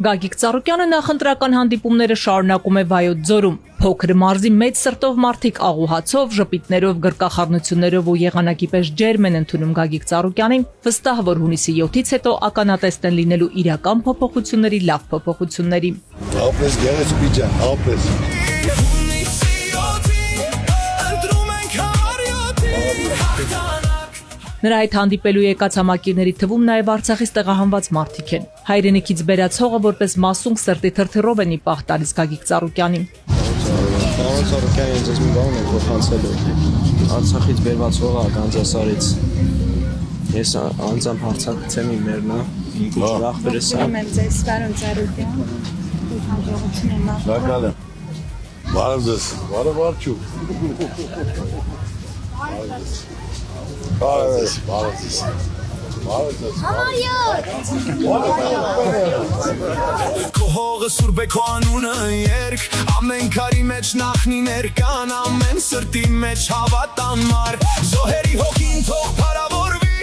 Գագիկ Ծառուկյանը նախընտրական հանդիպումները շարունակում է Վայոց ձորում։ Փոքր մարզի մեծ սրտով մարդիկ աղուհացով, ժպիտներով, գրկախառնություններով ու եղանակի պես ջերմ են ընդունում Գագիկ Ծառուկյանին, վստահ որ հունիսի 7-ից հետո ականատես են լինելու իրական փոփոխությունների, լավ փոփոխությունների։ Ապրես գեղեցիկ ջան, ապրես։ Նրա այդ հանդիպելու եկած համակիրների թվում նաև Արցախից տեղահանված մարդիկ են։ Հայրենիքից բերած հողը որպես մասունք սրտի թրթռով են ի պահ տալիս Գագիկ Ծառուկյանին։ Պարոն Ծառուկյան, ինձ ես մի բան եք փոխանցելու։ Արցախից բերված հողը Գանձասարից։ Ես անձամբ հարցակցեմ իմ մերնա, ինքն ուրախվերս եմ։ Ուրախ ձեզ, պարոն Ծառուկյան։ Հաջողություն եմ Շնորհակալ եմ։ Բարև ձեզ, բարև արջու։ Քո հողը սուրբ է քո անունը երգ ամեն քարի մեջ նախնիներ կան ամեն սրտի մեջ հավատան մար զոհերի հոգին թող փարավորվի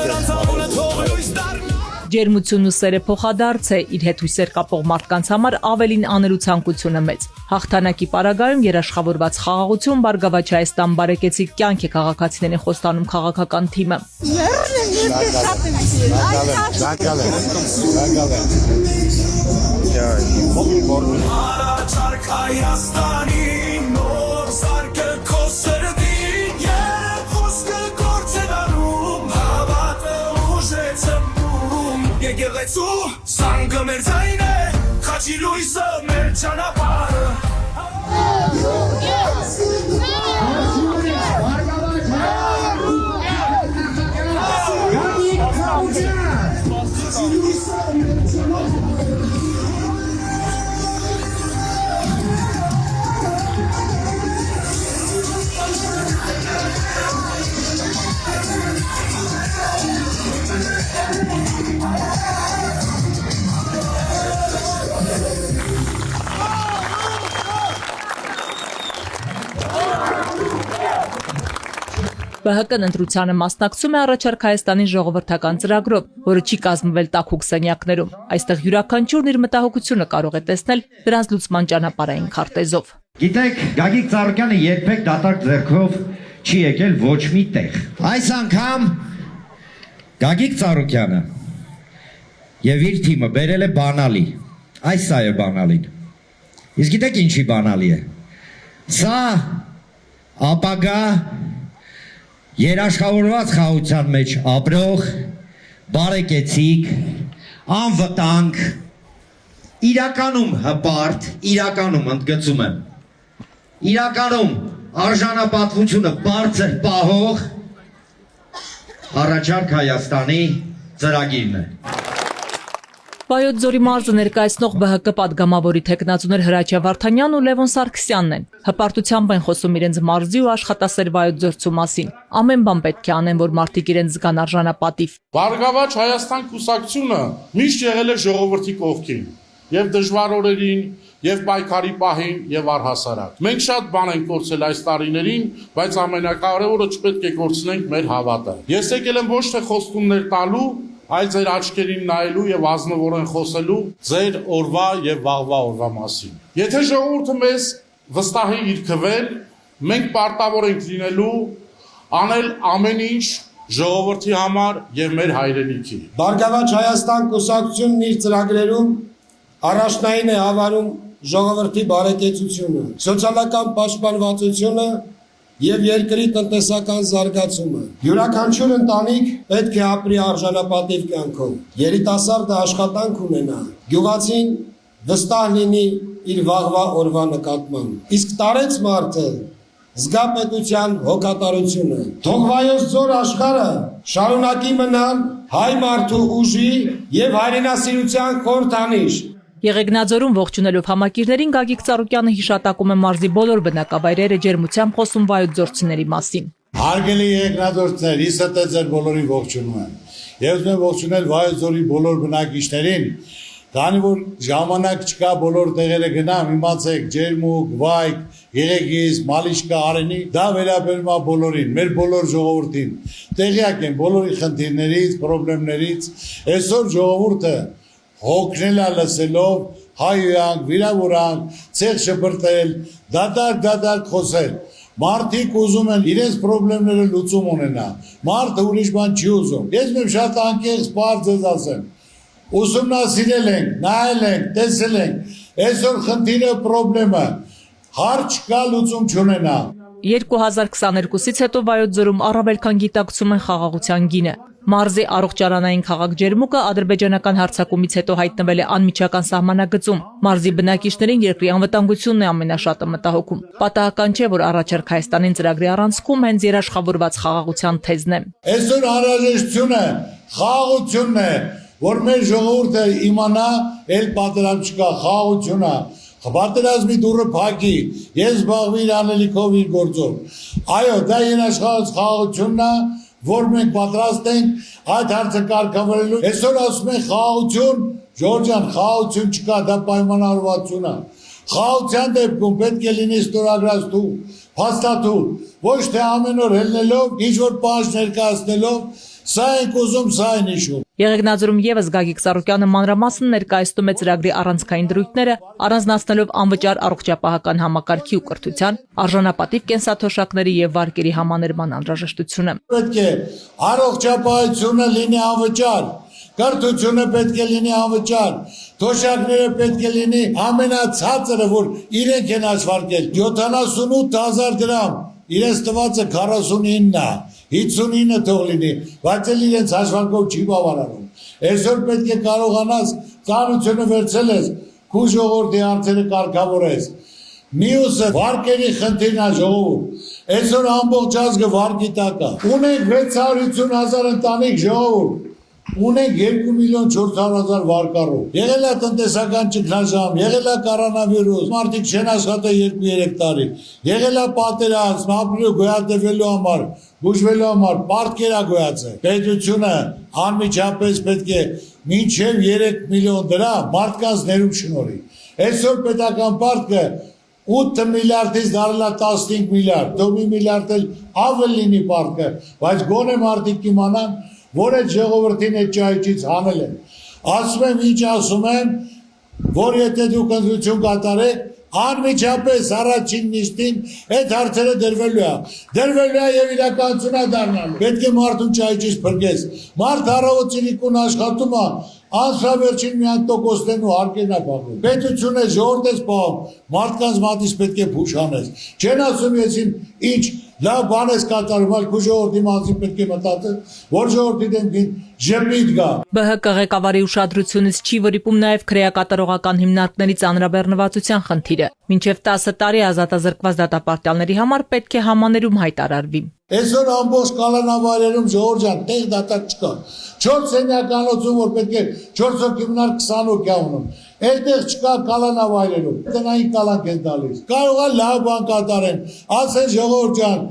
նրանց անունը թող լույս դառնա Ջերմությունն ու սերը փոխադարձ է, իր հետ հույսեր կապող մարդկանց համար ավելին անելու ցանկությունը մեծ։ Հաղթանակի պարագայում երաշխավորված խաղաղություն Բարգավաճ Հայաստան բարեկեցիկ կյանք է քաղաքացիներին խոստանում քաղաքական թիմը։ Եկեղեցու սանգը մեր ձայն է, խաչի լույսը մեր ճանապարհը ԲՀԿ-ն ընտրությանը մասնակցում է առաջարկ Հայաստանի ժողովրդական ծրագրով, որը չի կազմվել տաքուկ սենյակներում։ Այստեղ յուրաքանչյուրն իր մտահոգությունը կարող է տեսնել դրանց լուծման ճանապարհային քարտեզով։ Գիտեք, Գագիկ Ծառուկյանը երբեք դատարկ ձեռքով չի եկել ոչ մի տեղ։ Այս անգամ Գագիկ Ծառուկյանը եւ իր թիմը բերել է բանալի։ Այս սա է բանալին։ Իսկ գիտեք ինչի բանալի է։ Սա ապագա երաշխավորված խաղության մեջ ապրող, բարեկեցիկ, անվտանգ, իրականում հպարտ, իրականում ընդգծում եմ, իրականում արժանապատվությունը բարձր պահող առաջարկ Հայաստանի ծրագիրն է։ Վայոց ձորի մարզը ներկայացնող ԲՀԿ պատգամավորի թեկնածուներ Հրաչյա Վարդանյանն ու Լևոն Սարգսյանն են։ Հպարտությամբ են խոսում իրենց մարզի ու աշխատասեր Վայոց ձորցու մասին։ Ամեն բան պետք է անեն, որ մարդիկ իրենց զգան արժանապատիվ։ Բարգավաճ Հայաստան կուսակցությունը միշտ եղել է ժողովրդի կողքին, եւ դժվար օրերին, եւ պայքարի պահին, եւ առհասարակ։ Մենք շատ բան ենք կորցրել այս տարիներին, բայց ամենակարևորը չպետք է կորցնենք մեր հավատը։ Ես եկել եմ ոչ թե խոստումներ տալու, այլ ձեր աչքերին նայելու եւ ազնվորեն խոսելու ձեր օրվա եւ վաղվա օրվա մասին։ Եթե ժողովուրդը մեզ վստահի իր քվել, մենք պարտավոր ենք լինելու անել ամեն ինչ ժողովրդի համար եւ մեր հայրենիքի։ Բարգավաճ Հայաստան կուսակցությունն իր ծրագրերում առաջնային է հավարում ժողովրդի բարեկեցությունը, սոցիալական պաշտպանվածությունը եւ երկրի տնտեսական զարգացումը։ Յուրաքանչյուր ընտանիք պետք է ապրի արժանապատիվ կյանքով։ Երիտասարդը աշխատանք ունենա, գյուղացին վստահ լինի իր վաղվա օրվա նկատմամբ։ Իսկ տարեց մարդը զգա պետության հոգատարությունը։ Թող Վայոց ձոր աշխարհը շարունակի մնալ հայ մարդու ուժի եւ հայրենասիրության խորհրդանիշ։ Եղեգնաձորում ողջունելով համակիրներին Գագիկ Ծառուկյանը հիշատակում է մարզի բոլոր բնակավայրերը ջերմությամբ խոսում վայոց ձորցիների մասին։ Հարգելի եղեգնաձորցիներ, իսը ձեր բոլորին ողջունում եմ։ Ես ուզում եմ ողջունել Վայոց ձորի բոլոր բնակիչներին, Քանի որ ժամանակ չկա բոլոր տեղերը գնամ, իմացեք, ջերմուկ, վայք, եղեգիս, մալիշկա, արենի, դա վերաբերում է բոլորին, մեր բոլոր ժողովրդին։ Տեղյակ են բոլորի խնդիրներից, խնդիրներից։ Այսօր ժողովուրդը հոգնել է լսելով, հայոյանք, վիրավորանք, ցեղ շպրտել, դատարկ խոսել։ Մարդիկ ուզում են իրենց խնդիրները լուծում ունենա։ Մարդը ուրիշ բան չի ուզում։ Ես մեմ շատ անկեղծ բարձ ձեզ ասեմ։ Ուսումնասիրել ենք, նայել ենք, տեսել ենք, այսօր խնդիրը խնդրեմը հարց կա լուծում չունենա։ 2022-ից հետո Վայոց ձորում առավել քան գիտակցում են խաղաղության գինը։ Մարզի առողջարանային քաղաք ջերմուկը ադրբեջանական հարձակումից հետո հայտնվել է անմիջական սահմանագծում։ Մարզի բնակիչներին երկրի անվտանգությունն է ամենաշատը մտահոգում։ Պատահական չէ, որ առաջարկ Հայաստանին ծրագրի առանցքում հենց երաշխավորված խաղաղության թեզն է։ Այսօր անհրաժեշտությունը խաղաղությունն է, որ մեր ժողովուրդը իմանա, էլ պատերազմ չկա, խաղաղություն է։ Պատերազմի դուռը փակի, ես զբաղվի իր անելիքով իր գործով։ Այո, դա երաշխավորված խաղաղությունն է, որ մենք պատրաստ ենք այդ հարցը կարգավորելու։ Այսօր ասում են խաղաղություն, Ժորժ ջան, խաղաղություն չկա, դա պայմանավորվածություն է։ Խաղաղության դեպքում պետք է լինի ստորագրած փաստաթուղթ, ոչ թե ամեն օր ելնելով, ինչ որ պահանջ ներկայացնելով, սա ենք ուզում, սա են իշում։ Եղեգնաձորում եւս Գագիկ Ծառուկյանը մանրամասն ներկայացնում է ծրագրի առանցքային դրույթները, առանձնացնելով անվճար առողջապահական համակարգի ու կրթության, արժանապատիվ կենսաթոշակների եւ վարկերի համաներման անհրաժեշտությունը։ Պետք է առողջապահությունը լինի անվճար, կրթությունը պետք է լինի անվճար, թոշակները պետք է լինի ամենացածրը, որ իրենք են աշխատել 78,000 դրամ, իրենց տվածը 49 է, 59 թող լինի, բայց էլ իրենց հաշվարկով չի բավարարում։ Այսօր պետք է կարողանաս ծանոթությունը վերցել ես, քու ժողովրդի հարցերը կարգավորես։ Մյուսը վարկերի խնդիրն է ժողովուրդ։ Այսօր ամբողջ ազգը վարկի տակ է։ Ունենք 650,000 ընտանիք ժողովուրդ։ Ունենք 2,400,000 վարկառու։ Եղել է տնտեսական ճգնաժամ, եղել է կորոնավիրուս, մարդիկ չեն աշխատել 2-3 տարի։ Եղել է պատերազմ, ապրելու գոյատևելու համար, բուժվելու համար, պարտքեր է գոյացել։ Պետությունը անմիջապես պետք է մինչև 3 միլիոն դրամ մարդկանց ներում շնորհի։ Այսօր պետական պարտքը 8 միլիարդից դարել է 15 միլիարդ, դու 1 միլիարդ էլ ավել լինի պարտքը, բայց գոնե մարդիկ իմանան, որ այդ ժողովրդին այդ ճայճից հանել են։ Ասում եմ, ինչ ասում եմ, որ եթե դուք ընտրություն կատարեք, անմիջապես առաջին նիստին այդ հարցերը դրվելու է եւ իրականություն է դառնալու։ Պետք է մարդուն ճայճից փրկես։ Մարդ առավոտինիկուն աշխատում է, անսավերջին միան տոկոսներն ու հարկերն է բաղում։ Պետությունը ժողովուրդ ես պահում, մարդկանց մատից պետք է փուշ անես։ Չեն ասում եսին ինչ լավ բան ես կատարում, այլ քու ժողովրդի մասին պետք է մտածել, որ ժողովրդի դեմ ժպիտ գա։ ԲՀԿ ղեկավարի ուշադրությունից չի վրիպում նաև քրեակատարողական հիմնարկների ծանրաբեռնվածության խնդիրը։ Մինչև 10 տարի ազատազրկված դատապարտյալների համար պետք է համաներում հայտարարվի։ Այսօր ամբողջ կալանավայրերում Ժողովուրդ ջան, տեղ դատարկ չկա։ 4 սենյականոցում, որ պետք է 4 հոգի մնար 20 հոգի ունում։ Այդտեղ չկա կալանավայրերում։ Տնային կալանք են տալիս։ Կարող է լավ բան կատարեն։ Ասեն Ժողովուրդ ջան,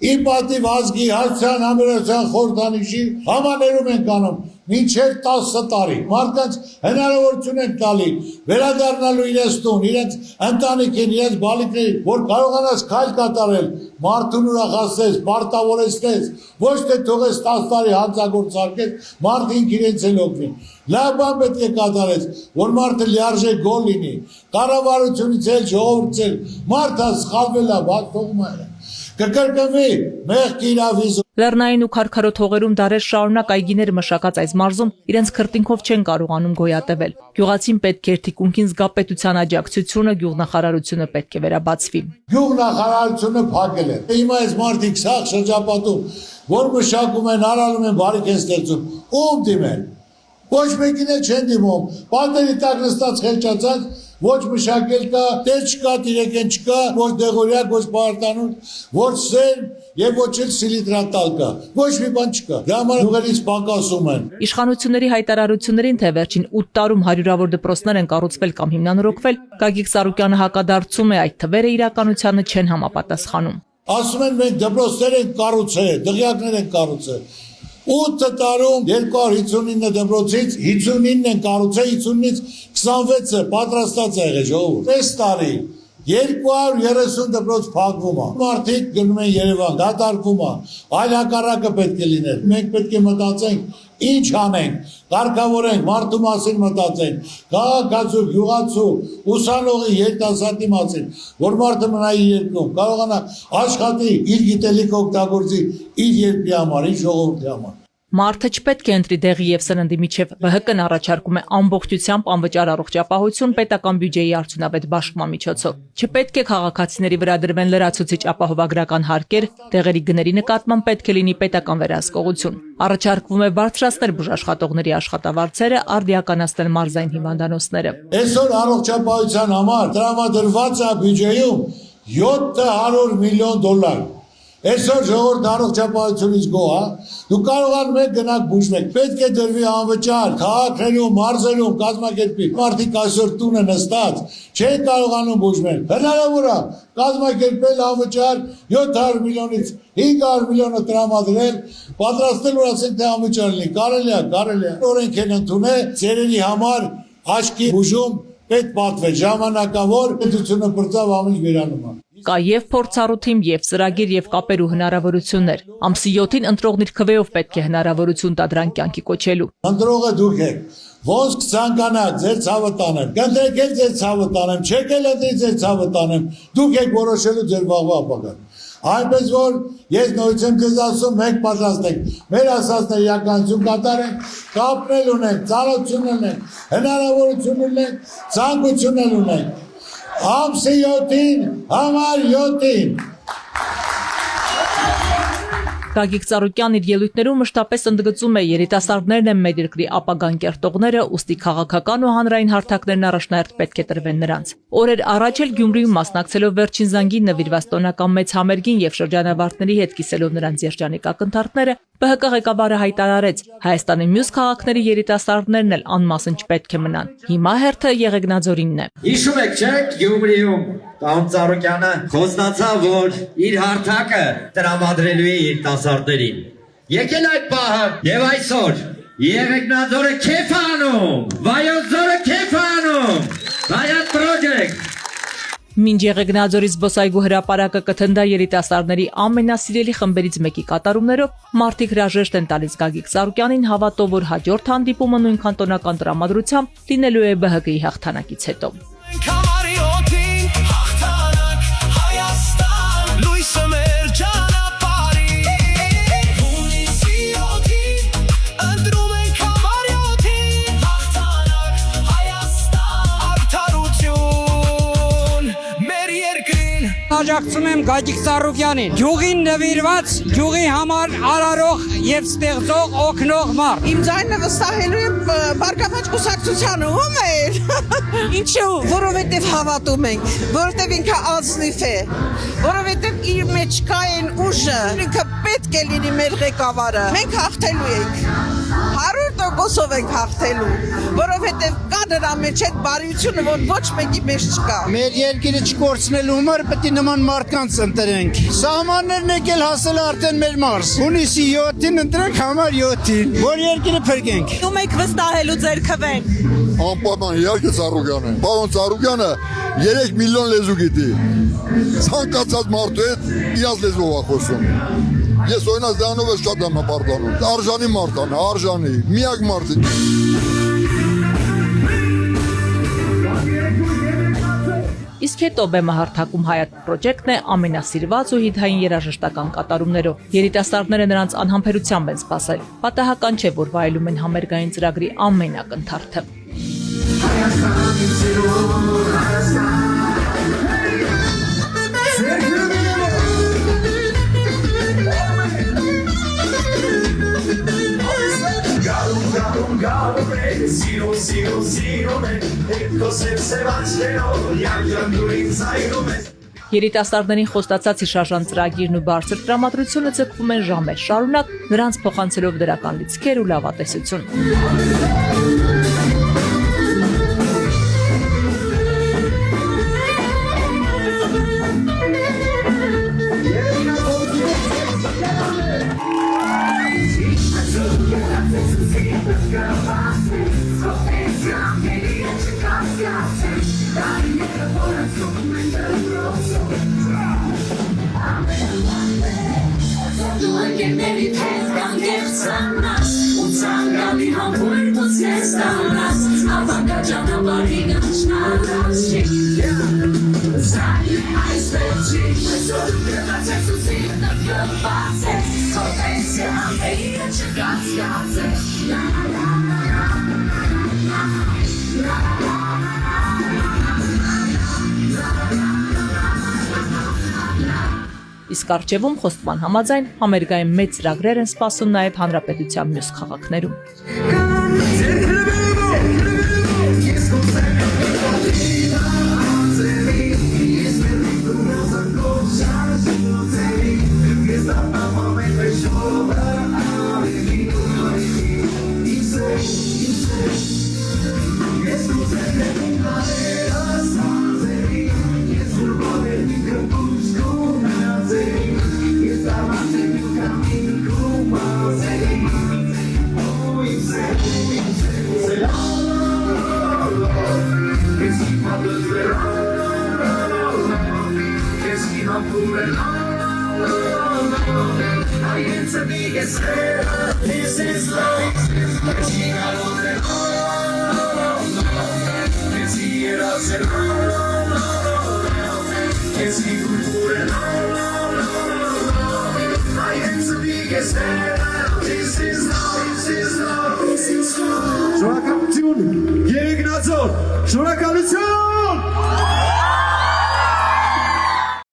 ի պատիվ ազգի հասցեան համերացան խորհրդանիշի համաներում են կանում մինչև 10 տարի։ Մարդկանց հնարավորություն են տալի վերադառնալու իրենց տուն, իրենց ընտանիքին, իրենց բալիկներին, որ կարողանաս քայլ կատարել, մարդուն ուրախացնես, պարտավորեցնես, ոչ թե թողես 10 տարի հանցագործ արկես, մարդը ինքն իրենց էլ օգնի։ Լավ բան պետք է կատարես, որ մարդը լիարժեք գոհ լինի, կառավարությունից էլ, ժողովրդից էլ, մարդը սխալվել է, բաց թողում է։ Կկրկնվի մեղքի իրավիզ։ Լեռնային ու քարքարոտ հողերում դարեր շարունակ այգիներ մշակած այս մարզում իրենց քրտինքով չեն կարողանում գոյատևել։ Գյուղացին պետք է թիկունքին զգա պետության աջակցությունը, գյուղնախարարությունը պետք է վերաբացվի։ Գյուղնախարարությունը փակել է։ Հիմա այս մարդիկ սաղ շրջապատում, որ մշակում են, արարում են, բարիք են ստեղծում, ում դիմեն։ Ոչ մեկին էլ չեն դիմում։ Պատերի տակ նստած խեղճացած, ոչ մշակել կա, տեր չկա, տիրեկեն չկա, ոչ դեղորյակ, ոչ պարտանուն, ոչ սերմ եւ ոչ էլ սիլիտրատալ կա։ Ոչ մի բան չկա։ Դա համար ուղերից պակասում են։ Իշխանությունների հայտարարություններին, թե վերջին 8 տարում հարյուրավոր դպրոցներ են կառուցվել կամ հիմնանորոգվել, Գագիկ Ծառուկյանը հակադարձում է, այդ թվերը իրականությանը չեն համապատասխանում։ Ասում են մենք դպրոցներ ենք կառուցել, դղյակներ ենք կառուցել։ 8 տարում 259 դպրոցից 59 են կառուցել, 59-ից 26-ը պատրաստած է եղել ժողովուրդ։ Այս տարի 230 դպրոց փակվում է։ Մարդիկ գնում են Երևան, դատարկվում է։ Այլ հակառակը պետք է լիներ։ Մենք պետք է մտածենք ինչ անենք, կարգավորենք, մարդու մասին մտածենք, քաղաքացու, գյուղացու, ուսանողի, երիտասարդի մասին, որ մարդը մնա իր երկրում, կարողանա աշխատի, իր գիտելիքը օգտագործի իր երկրի համար, իր ժողովրդի համար։ Մարդը չպետք է ընտրի դեղի եւ սննդի միջև ԲՀԿ-ն առաջարկում է ամբողջությամբ անվճար առողջապահություն պետական բյուջեի արդյունավետ բաշխման միջոցով։ Չպետք է քաղաքացիների վրա դրվեն լրացուցիչ ապահովագրական հարկեր, դեղերի գների նկատմամբ պետք է լինի պետական վերահսկողություն։ Առաջարկվում է բարձրացնել բուժաշխատողների աշխատավարձերը, արդիականացնել մարզային հիվանդանոցները։ Այսօր առողջապահության համար տրամադրված է բյուջեում 700 միլիոն դոլար։ Այսօր ժողովուրդ առողջապահությունից գոհ է, դու կարողանում եք գնաք բուժվեք, պետք է դրվի անվճար, քաղաքներում, մարզերում կազմակերպի, մարդիկ այսօր տուն են նստած, չեն կարողանում բուժվել, հնարավոր է կազմակերպել անվճար 700 միլիոնից 500 միլիոնը տրամադրել, պատրաստել, որ ասենք թե անվճար լինի, կարելի է, օրենք են ընդունել, ծերերի համար աչքի բուժում պետք պատվել, ժամանակավոր պետությունը բրծավ ամիջ վերանում է։ Կա եւ փորձառու թիմ, եւ ծրագիր, եւ կապերու հնարավորություններ։ Ամսի 7-ին ընտրողներ քվեով պետք է հնարավորություն տա դրան կյանքի կոչելու։ Ընտրողը դուք եք, ոնց կցանկանաք ձեր ցավը տանեմ, կընտրեք էլ ձեր ցավը տանեմ, չեք էլ ընտրի ձեր ցավը տանեմ, դուք եք որոշելու ձեր վաղվա ապագան։ Այնպես որ ես նորից եմ ձեզ ասում, մենք պատրաստ ենք, մեր ասածները իրականություն կատարենք, կապնել ունենք, ծանոթություն ունենք, հնարավորություն ունենք, ցանկություն ունենք։ Ամսի 7-ին, համար 7-ին։ Գագիկ Ծառուկյանն իր ելույթներում մշտապես ընդգծում է երիտասարդներն են մեր երկրի ապագան կերտողները, ուստի քաղաքական ու հանրային հարթակներն առաջնահերթ պետք է տրվեն նրանց։ Օրեր առաջ էլ Գյումրիում մասնակցելով վերջին զանգին նվիրված տոնական մեծ համերգին եւ շրջանավարտների հետ կիսելով նրանց երջանիկ ակնթարթները, ԲՀԿ ղեկավարը հայտարարեց, Հայաստանի մյուս քաղաքների երիտասարդներն էլ անմասն չպետք է մնան։ Հիմա հերթը Եղեգնաձորինն է։ Հիշում եք, չէ՞, Գյումրիում Տան Ծառուկյանը խոստացավ, որ իր հարթակը տրամադրելու է երիտասարդներին։ Եկել այդ պահը եւ այսօր Եղեգնաձորը քեֆ անում, Վայոց ձորը քեֆ անում, Վայոց project։ Մինչ Եղեգնաձորի զբոսայգու հրապարակը կթնդա երիտասարդների ամենասիրելի խմբերից մեկի կատարումներով, մարդիկ հրաժեշտ են տալիս Գագիկ Ծառուկյանին, հավատով, որ հաջորդ հանդիպումը նույնքան տոնական տրամադրությամբ լինելու է ԲՀԿ-ի հաղթանակից հետո։ Աջակցում եմ Գագիկ Ծառուկյանին, գյուղին նվիրված, գյուղի համար արարող եւ ստեղծող օգնող մարդ։ Իմ ձայնը վստահելու եմ Բարգավաճ կուսակցությանը, ում էր։ Ինչու՞, որովհետեւ հավատում ենք, որովհետեւ ինքը ազնիվ է, որովհետեւ իր մեջ կա այն ուժը, ինքը պետք է լինի մեր ղեկավարը։ Մենք հաղթելու ենք։ 100% ենք հաղթելու, որովհետեւ կա դրա մեջ այդ բարիությունը, որ ոչ մեկի մեջ չկա։ Մեր երկիրը չկորցնելու համար պետք է նման մարդկանց ընտրենք։ Սահմաններն եկել հասել արդեն մեր մարզ։ Հունիսի 7-ին ընտրենք համար 7-ին, որ երկիրը փրկենք։ Ում եք վստահելու ձեր քվեն։ Անպայման իհարկե Ծառուկյանը։ Պարոն Ծառուկյանը 3 միլիոն լեզու գիտի։ Ցանկացած մարդու հետ իրաց լեզվով է խոսում։ Ես օրինակ դրանով ես շատ եմ հպարտանում։ Արժանի մարդ է, արժանի, միակ մարդ է։ Իսկ հետո բեմը հարթակում Հայատ պրոջեկտն է ամենասիրված ու հիթային երաժշտական կատարումներով։ Երիտասարդները նրանց անհամբերությամբ են սպասել։ Պատահական չէ, որ վայելում են համերգային ծրագրի ամեն ակնթարթը։ Երիտասարդներին խոստացած հիշարժան ծրագիրն ու բարձր տրամադրությունը ձգվում են ժամեր շարունակ, նրանց փոխանցելով դրական լիցքեր ու լավատեսություն։ Իսկ առջևում խոստման համաձայն համերգային մեծ ծրագրեր են սպասում նաև հանրապետության մյուս քաղաքներում։ Շնորհակալություն, Երեգնացոր, շնորհակալություն